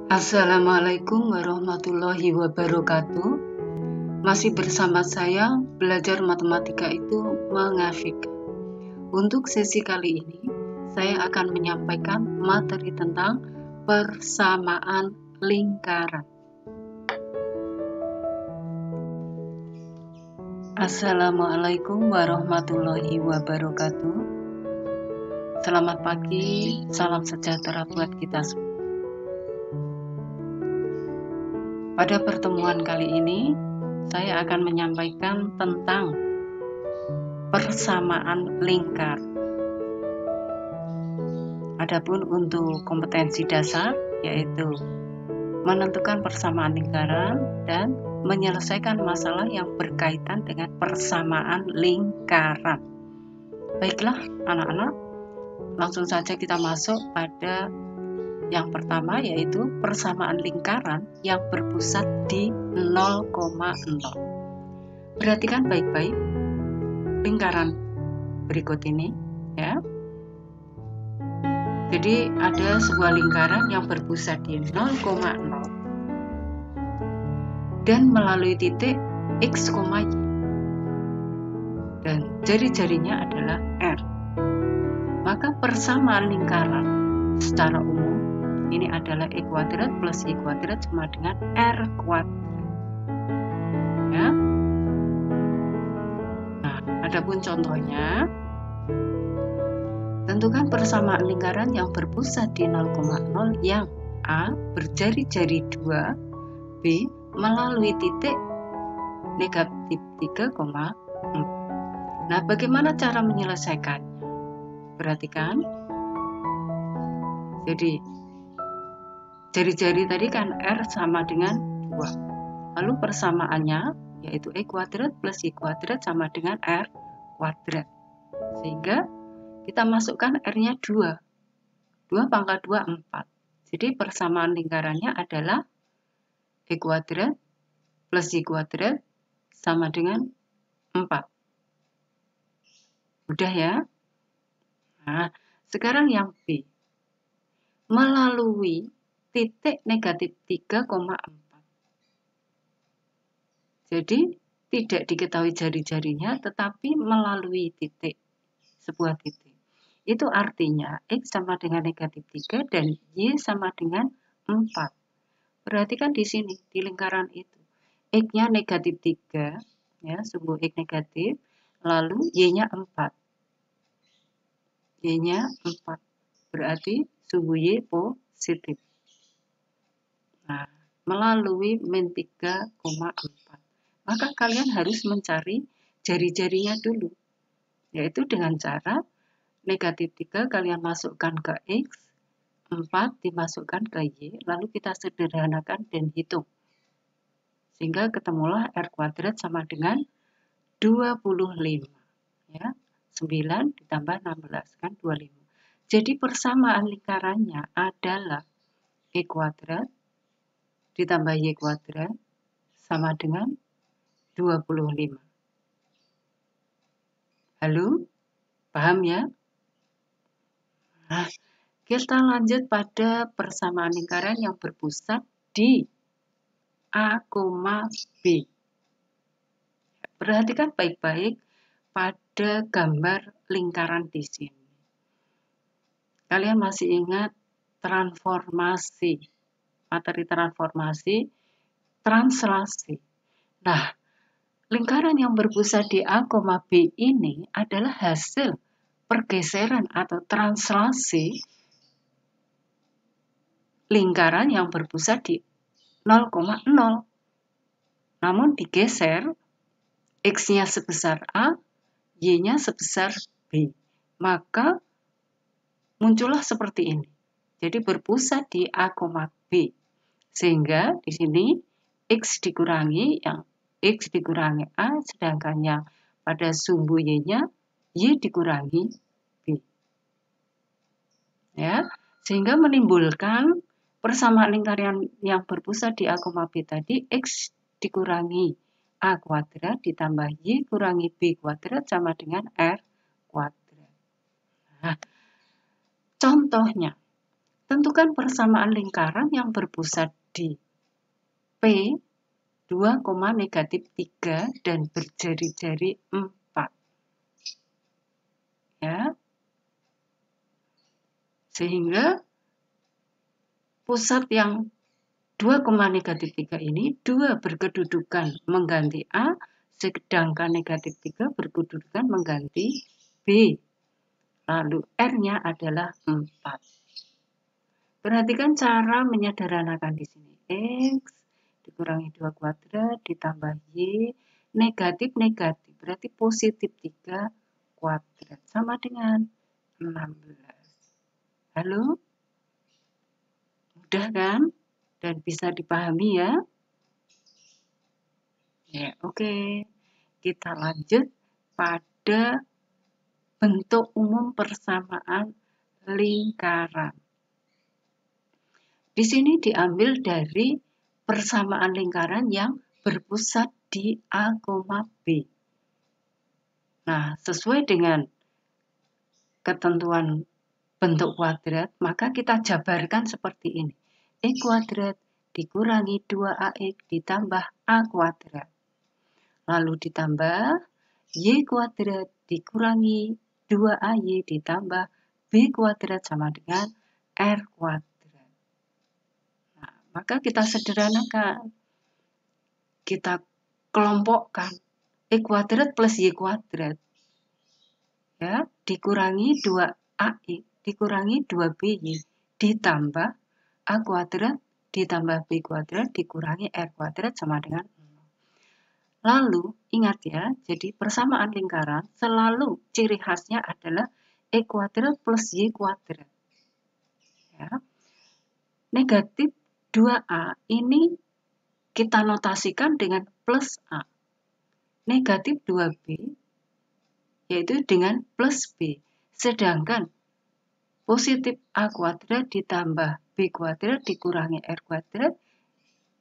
Assalamualaikum warahmatullahi wabarakatuh. Masih bersama saya, belajar matematika itu mengasyikkan. Untuk sesi kali ini, saya akan menyampaikan materi tentang persamaan lingkaran. Assalamualaikum warahmatullahi wabarakatuh. Selamat pagi, salam sejahtera buat kita semua. Pada pertemuan kali ini, saya akan menyampaikan tentang persamaan lingkar. Adapun untuk kompetensi dasar, yaitu menentukan persamaan lingkaran dan menyelesaikan masalah yang berkaitan dengan persamaan lingkaran. Baiklah anak-anak, langsung saja kita masuk pada yang pertama, yaitu persamaan lingkaran yang berpusat di 0,0. Perhatikan baik-baik lingkaran berikut ini, ya. Jadi ada sebuah lingkaran yang berpusat di 0,0 dan melalui titik X, Y. Dan jari-jarinya adalah R. Maka persamaan lingkaran secara umum ini adalah E kuadrat plus Y kuadrat sama dengan R kuadrat. Ya. Nah, adapun contohnya, tentukan persamaan lingkaran yang berpusat di 0,0 yang A berjari-jari 2, B melalui titik negatif 3,4. Nah, bagaimana cara menyelesaikannya? Perhatikan. Jadi, jari-jari tadi kan R sama dengan 2. Lalu persamaannya yaitu E kuadrat plus Y kuadrat sama dengan R kuadrat. Sehingga kita masukkan R-nya 2. 2 pangkat 2, 4. Jadi persamaan lingkarannya adalah E kuadrat plus Y kuadrat sama dengan 4. Mudah ya? Nah, sekarang yang B. Melalui titik negatif 3,4. Jadi, tidak diketahui jari-jarinya, tetapi melalui titik, sebuah titik. Itu artinya X sama dengan negatif 3 dan Y sama dengan 4. Perhatikan di sini, di lingkaran itu. X-nya negatif 3, ya, sumbu X negatif, lalu Y-nya 4. Y-nya 4, berarti sumbu Y positif. Nah, melalui min 3,4. Maka kalian harus mencari jari-jarinya dulu, yaitu dengan cara negatif 3 kalian masukkan ke X, 4 dimasukkan ke Y, lalu kita sederhanakan dan hitung. Sehingga ketemulah R kuadrat sama dengan 25. Ya, 9 ditambah 16 kan 25. Jadi persamaan lingkarannya adalah E kuadrat ditambah Y kuadrat sama dengan 25. Halo? Paham ya? Nah, kita lanjut pada persamaan lingkaran yang berpusat di A, B. Perhatikan baik-baik pada gambar lingkaran di sini. Kalian masih ingat transformasi, materi transformasi, translasi. Nah, lingkaran yang berpusat di A, B ini adalah hasil pergeseran atau translasi lingkaran yang berpusat di 0,0. Namun digeser, X-nya sebesar A, Y-nya sebesar B. Maka muncullah seperti ini. Jadi berpusat di A, B. Sehingga di sini X dikurangi, yang X dikurangi A, sedangkan yang pada sumbu Y-nya Y dikurangi B. Ya, sehingga menimbulkan persamaan lingkaran yang berpusat di A, B tadi, X dikurangi A kuadrat ditambah Y kurangi B kuadrat sama dengan R kuadrat. Nah, contohnya, Tentukan persamaan lingkaran yang berpusat di P 2, negatif 3 dan berjari-jari 4. Ya. Sehingga pusat yang 2, negatif 3 ini 2 berkedudukan mengganti A, sedangkan negatif 3 berkedudukan mengganti B. Lalu R-nya adalah 4. Perhatikan cara menyederhanakan di sini. X dikurangi 2 kuadrat ditambah Y negatif. Berarti positif 3 kuadrat. Sama dengan 16. Halo? Mudah kan? Dan bisa dipahami ya? Ya, oke. Kita lanjut pada bentuk umum persamaan lingkaran. Di sini diambil dari persamaan lingkaran yang berpusat di A, B. Nah, sesuai dengan ketentuan bentuk kuadrat, maka kita jabarkan seperti ini. E kuadrat dikurangi 2AX ditambah A kuadrat. Lalu ditambah Y kuadrat dikurangi 2AY ditambah B kuadrat sama dengan R kuadrat. Maka kita sederhanakan. Kita kelompokkan E kuadrat plus Y kuadrat. Ya, dikurangi 2AX dikurangi 2BY ditambah A kuadrat ditambah B kuadrat dikurangi R kuadrat sama dengan 0. Lalu, ingat ya, jadi persamaan lingkaran selalu ciri khasnya adalah E kuadrat plus Y kuadrat. Ya. Negatif 2A ini kita notasikan dengan plus A. Negatif 2B yaitu dengan plus B. Sedangkan positif A kuadrat ditambah B kuadrat dikurangi R kuadrat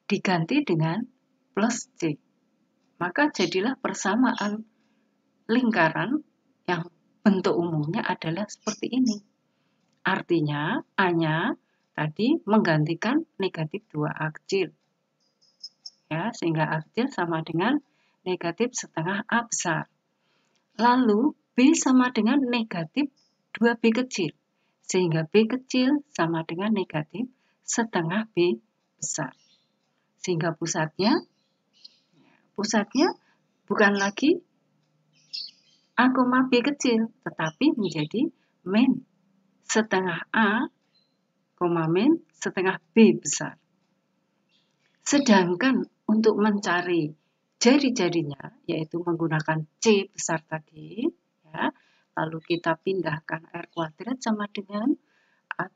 diganti dengan plus C. Maka jadilah persamaan lingkaran yang bentuk umumnya adalah seperti ini. Artinya A-nya tadi menggantikan negatif 2A kecil. Ya, sehingga A kecil sama dengan negatif setengah A besar. Lalu B sama dengan negatif 2B kecil. Sehingga B kecil sama dengan negatif setengah B besar. Sehingga pusatnya bukan lagi A, B kecil, tetapi menjadi min setengah A, min setengah B besar. Sedangkan untuk mencari jari-jarinya, yaitu menggunakan C besar tadi, ya, lalu kita pindahkan R kuadrat sama dengan A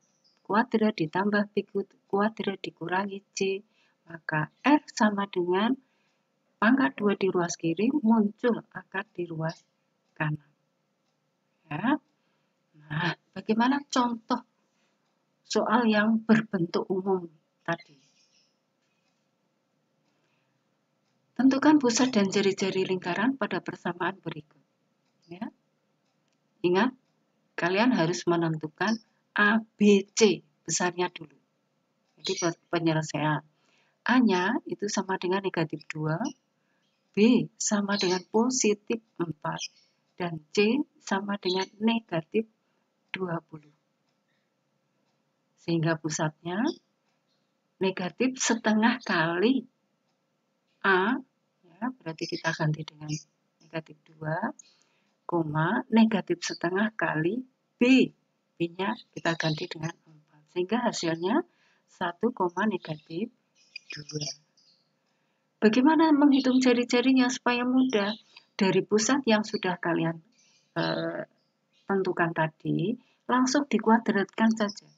kuadrat ditambah B kuadrat dikurangi C, maka R sama dengan pangkat 2 di ruas kiri muncul akar di ruas kanan. Ya. Nah, bagaimana contoh soal yang berbentuk umum tadi? Tentukan pusat dan jari-jari lingkaran pada persamaan berikut. Ya. Ingat, kalian harus menentukan A, B, C besarnya dulu. Jadi penyelesaian. A-nya itu sama dengan negatif 2, B sama dengan positif 4, dan C sama dengan negatif 20. Sehingga pusatnya negatif setengah kali A, ya, berarti kita ganti dengan negatif 2, negatif setengah kali B. B-nya kita ganti dengan 4. Sehingga hasilnya 1, negatif 2. Bagaimana menghitung jari-jarinya supaya mudah? Dari pusat yang sudah kalian tentukan tadi, langsung dikuadratkan saja.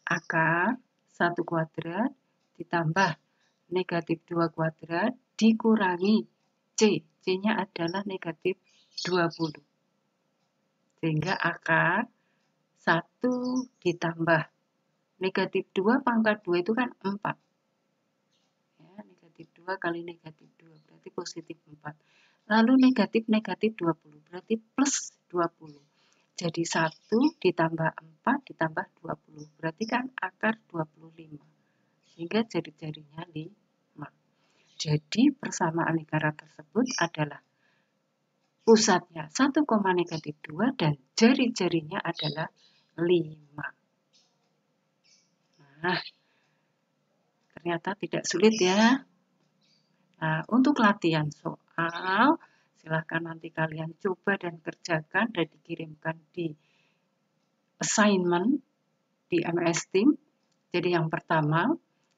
Akar 1 kuadrat ditambah negatif 2 kuadrat dikurangi C. C-nya adalah negatif 20. Sehingga akar 1 ditambah negatif 2 pangkat 2 itu kan 4. Ya, negatif 2 kali negatif 2 berarti positif 4. Lalu negatif 20 berarti plus 20. Jadi 1 ditambah 4 ditambah 20. Berarti kan akar 25. Sehingga jari-jarinya 5. Jadi persamaan lingkaran tersebut adalah pusatnya 1,-2 dan jari-jarinya adalah 5. Nah, ternyata tidak sulit ya. Nah, untuk latihan soal, silahkan nanti kalian coba dan kerjakan dan dikirimkan di assignment di MS Team. Jadi yang pertama,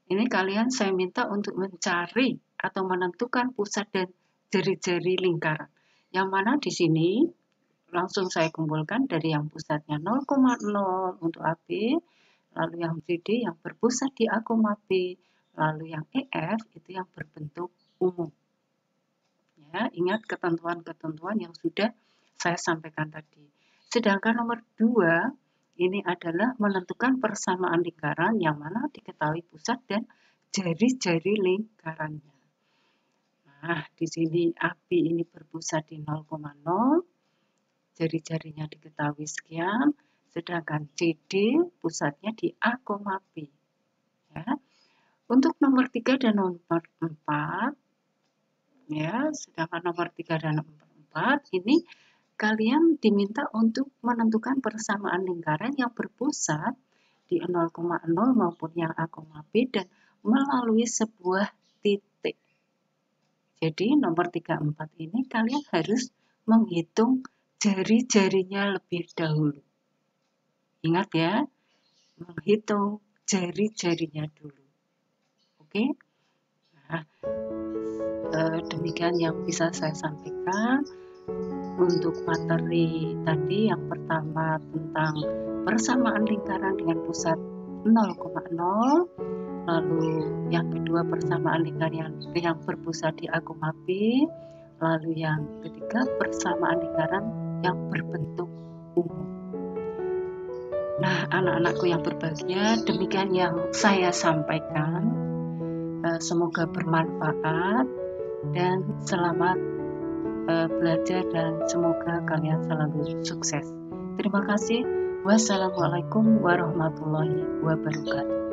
ini kalian saya minta untuk mencari atau menentukan pusat dan jari-jari lingkaran. Yang mana di sini langsung saya kumpulkan dari yang pusatnya 0,0 untuk AB, lalu yang CD yang berpusat di A, B, lalu yang EF itu yang berbentuk umum. Ya, ingat ketentuan-ketentuan yang sudah saya sampaikan tadi. Sedangkan nomor 2, ini adalah menentukan persamaan lingkaran yang mana diketahui pusat dan jari-jari lingkarannya. Nah, di sini AB ini berpusat di 0,0, jari-jarinya diketahui sekian, sedangkan CD pusatnya di A, B. Ya. Untuk nomor 3 dan nomor 4, ya, sedangkan nomor 3 dan nomor 4 ini kalian diminta untuk menentukan persamaan lingkaran yang berpusat di 0,0 maupun yang A, B dan melalui sebuah titik. Jadi nomor 3, 4 ini kalian harus menghitung jari-jarinya lebih dahulu. Ingat ya, menghitung jari-jarinya dulu. Oke? Nah, demikian yang bisa saya sampaikan. Untuk materi tadi yang pertama tentang persamaan lingkaran dengan pusat 0,0, lalu yang kedua persamaan lingkaran yang berpusat di A, B, lalu yang ketiga persamaan lingkaran yang berbentuk umum. Nah, anak-anakku yang berbahagia, demikian yang saya sampaikan. Semoga bermanfaat dan selamat belajar dan semoga kalian selalu sukses. Terima kasih. Wassalamualaikum warahmatullahi wabarakatuh.